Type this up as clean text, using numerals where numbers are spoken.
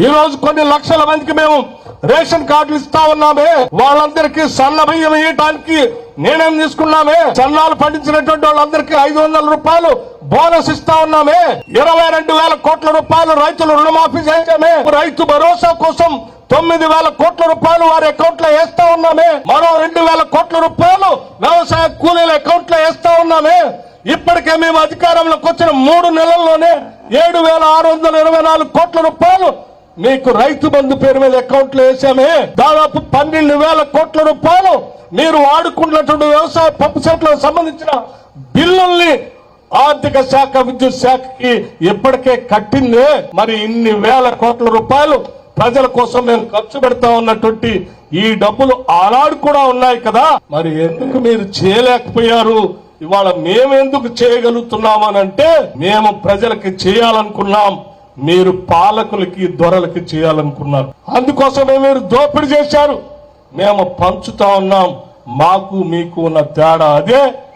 ఈ రోజు కొన్ని లక్షల మందికి మేము రేషన్ కార్డులు ఇస్తా ఉన్నామే. వాళ్ళందరికీ సన్న బియ్యం ఇవ్వడానికి నిర్ణయం తీసుకున్నామే. సన్నాలు పండించినటువంటి వాళ్ళందరికీ 500 రూపాయలు బోనస్ ఇస్తా ఉన్నామే. 22,000 కోట్ల రూపాయలు రైతులు రుణమాఫీ చేసామే. రైతు భరోసా కోసం 9,000 కోట్ల రూపాయలు వారి అకౌంట్ లో వేస్తా ఉన్నామే. మరో 2,000 కోట్ల రూపాయలు వ్యవసాయ కూలీల అకౌంట్ లో వేస్తా ఉన్నామే. ఇప్పటికే మేము అధికారంలోకి వచ్చిన 3 నెలల్లోనే 7,624 కోట్ల రూపాయలు మీకు రైతు బంధు పేరు మీద అకౌంట్ లో వేసామే. దాదాపు 12,000 కోట్ల రూపాయలు మీరు వాడుకున్నటువంటి వ్యవసాయ పంపు సెట్లకు సంబంధించిన బిల్లుల్ని ఆర్థిక శాఖ విద్యుత్ శాఖకి ఇప్పటికే కట్టిందే. మరి ఇన్ని వేల కోట్ల రూపాయలు ప్రజల కోసం మేము ఖర్చు పెడతా ఉన్నటువంటి ఈ డబ్బులు ఆనాడు కూడా ఉన్నాయి కదా. మరి ఎందుకు మీరు చేయలేకపోయారు? ఇవాళ మేమెందుకు చేయగలుగుతున్నామనంటే మేము ప్రజలకి చేయాలనుకున్నాం, మీరు పాలకులకి దొరలకి చేయాలనుకున్నారు. అందుకోసమే మీరు దోపిడీ చేశారు, మేము పంచుతా ఉన్నాం. మాకు మీకు ఉన్న తేడా అదే.